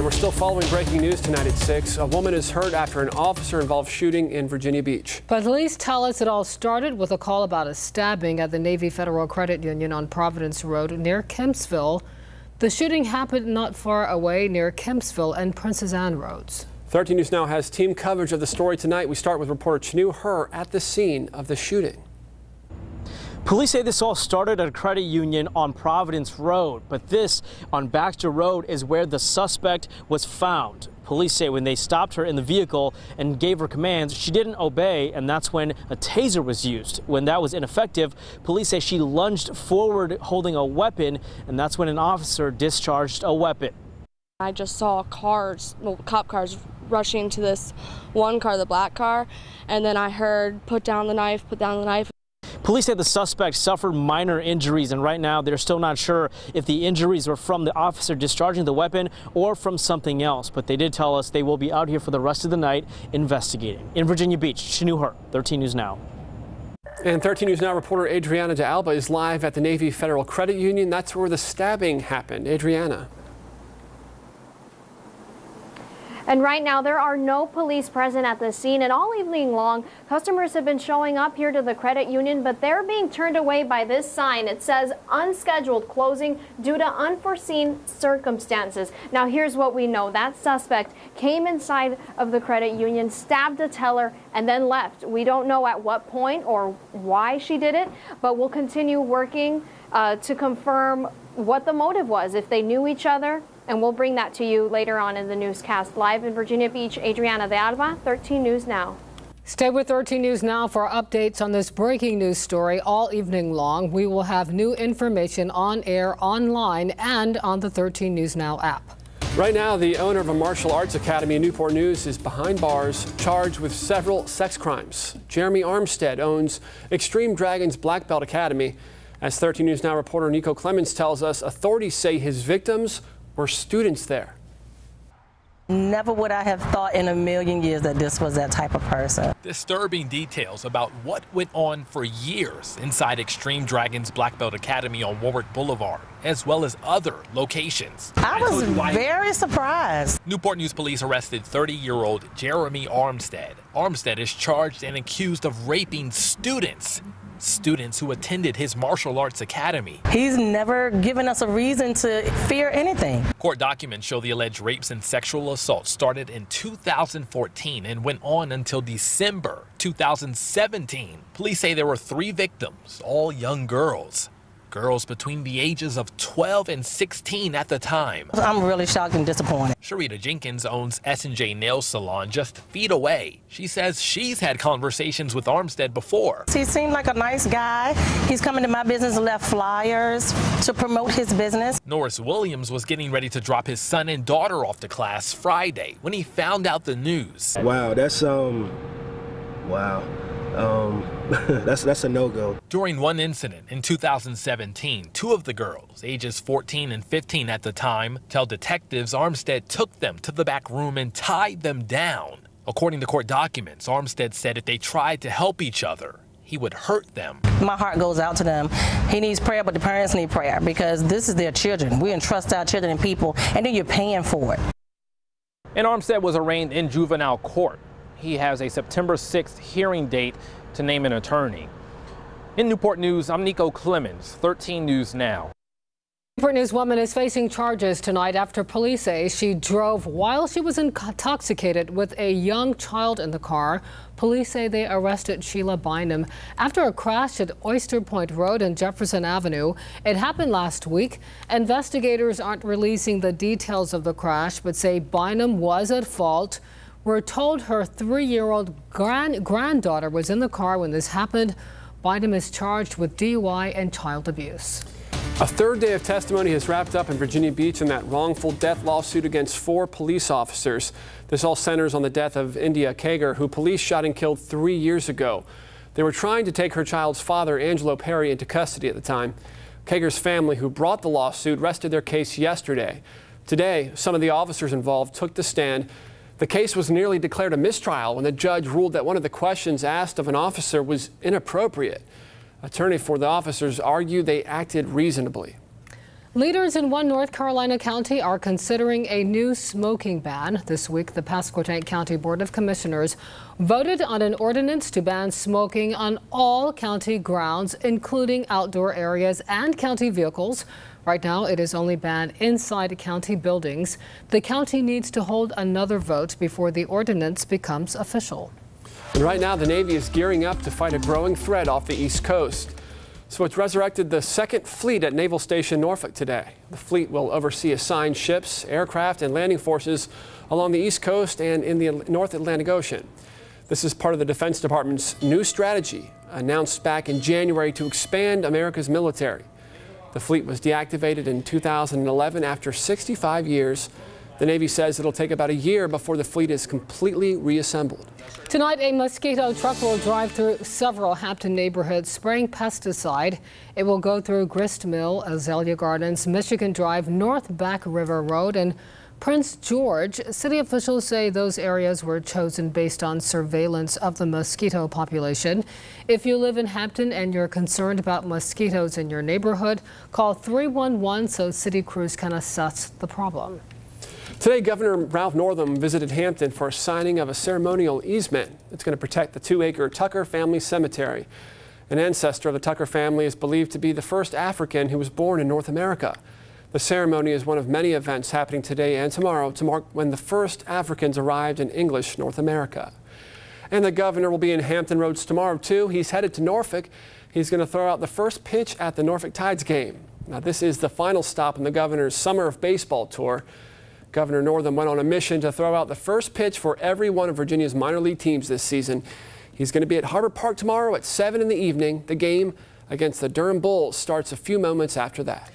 And we're still following breaking news tonight at 6. A woman is hurt after an officer-involved shooting in Virginia Beach. But police tell us it all started with a call about a stabbing at the Navy Federal Credit Union on Providence Road near Kempsville. The shooting happened not far away near Kempsville and Princess Anne Roads. 13 News Now has team coverage of the story tonight. We start with reporter Chanu Her at the scene of the shooting. Police say this all started at a credit union on Providence Road, but this on Baxter Road is where the suspect was found. Police say when they stopped her in the vehicle and gave her commands, she didn't obey, and that's when a taser was used. When that was ineffective, police say she lunged forward holding a weapon, and that's when an officer discharged a weapon. I just saw cop cars rushing to this one car, the black car, and then I heard, "Put down the knife, put down the knife." Police say the suspect suffered minor injuries, and right now they're still not sure if the injuries were from the officer discharging the weapon or from something else. But they did tell us they will be out here for the rest of the night investigating. In Virginia Beach, Chanu Her, 13 News Now. And 13 News Now reporter Adriana de Alba is live at the Navy Federal Credit Union. That's where the stabbing happened. Adriana. And right now, there are no police present at the scene, and all evening long, customers have been showing up here to the credit union, but they're being turned away by this sign. It says unscheduled closing due to unforeseen circumstances. Now, here's what we know. That suspect came inside of the credit union, stabbed a teller, and then left. We don't know at what point or why she did it, but we'll continue working to confirm what the motive was, if they knew each other. And we'll bring that to you later on in the newscast. Live in Virginia Beach, Adriana de Alba, 13 News Now. Stay with 13 News Now for updates on this breaking news story all evening long. We will have new information on air, online, and on the 13 News Now app. Right now, the owner of a martial arts academy in Newport News is behind bars, charged with several sex crimes. Jeremy Armstead owns Extreme Dragons Black Belt Academy. As 13 News Now reporter Nico Clemens tells us, authorities say his victims were students there. Never would I have thought in a million years that this was that type of person. Disturbing details about what went on for years inside Extreme Dragons Black Belt Academy on Warwick Boulevard, as well as other locations. I was very surprised. Newport News police arrested 30-year-old Jeremy Armstead. Armstead is charged and accused of raping students who attended his martial arts academy. He's never given us a reason to fear anything. Court documents show the alleged rapes and sexual assaults started in 2014 and went on until December 2017. Police say there were 3 victims, all young girls. Girls between the ages of 12 and 16 at the time. I'm really shocked and disappointed. Sharita Jenkins owns S&J Nail Salon just feet away. She says she's had conversations with Armstead before. He seemed like a nice guy. He's coming to my business and left flyers to promote his business. Norris Williams was getting ready to drop his son and daughter off to class Friday when he found out the news. Wow, that's that's a no-go. During one incident in 2017, 2 of the girls, ages 14 and 15 at the time, tell detectives Armstead took them to the back room and tied them down. According to court documents, Armstead said if they tried to help each other, he would hurt them. My heart goes out to them. He needs prayer, but the parents need prayer because this is their children. We entrust our children and people, and then you're paying for it. And Armstead was arraigned in juvenile court. He has a September 6th hearing date to name an attorney. In Newport News, I'm Nico Clemens, 13 News Now. Newport News woman is facing charges tonight after police say she drove while she was intoxicated with a young child in the car. Police say they arrested Sheila Bynum after a crash at Oyster Point Road and Jefferson Avenue. It happened last week. Investigators aren't releasing the details of the crash, but say Bynum was at fault. We're told her 3-year-old granddaughter was in the car when this happened. Bynum is charged with DUI and child abuse. A third day of testimony has wrapped up in Virginia Beach in that wrongful death lawsuit against 4 police officers. This all centers on the death of India Kager, who police shot and killed 3 years ago. They were trying to take her child's father, Angelo Perry, into custody at the time. Kager's family, who brought the lawsuit, rested their case yesterday. Today, some of the officers involved took the stand. The case was nearly declared a mistrial when the judge ruled that one of the questions asked of an officer was inappropriate. Attorney for the officers argued they acted reasonably. Leaders in one North Carolina county are considering a new smoking ban. This week, the Pasquotank County Board of Commissioners voted on an ordinance to ban smoking on all county grounds, including outdoor areas and county vehicles. Right now, it is only banned inside county buildings. The county needs to hold another vote before the ordinance becomes official. And right now, the Navy is gearing up to fight a growing threat off the East Coast. So it's resurrected the 2nd Fleet at Naval Station Norfolk today. The fleet will oversee assigned ships, aircraft, and landing forces along the East Coast and in the North Atlantic Ocean. This is part of the Defense Department's new strategy announced back in January to expand America's military. The fleet was deactivated in 2011 after 65 years. The Navy says it'll take about a year before the fleet is completely reassembled. Tonight, a Mosquito truck will drive through several Hampton neighborhoods spraying pesticide. It will go through Grist Mill, Azalea Gardens, Michigan Drive, North Back River Road, and Prince George. City officials say those areas were chosen based on surveillance of the mosquito population. If you live in Hampton and you're concerned about mosquitoes in your neighborhood, call 311 so city crews can assess the problem. Today, Governor Ralph Northam visited Hampton for a signing of a ceremonial easement. It's going to protect the 2-acre Tucker family cemetery. An ancestor of the Tucker family is believed to be the first African who was born in North America. The ceremony is one of many events happening today and tomorrow to mark when the first Africans arrived in English North America. And the governor will be in Hampton Roads tomorrow, too. He's headed to Norfolk. He's going to throw out the first pitch at the Norfolk Tides game. Now, this is the final stop on the governor's Summer of Baseball tour. Governor Northam went on a mission to throw out the first pitch for every one of Virginia's minor league teams this season. He's going to be at Harbor Park tomorrow at 7 in the evening. The game against the Durham Bulls starts a few moments after that.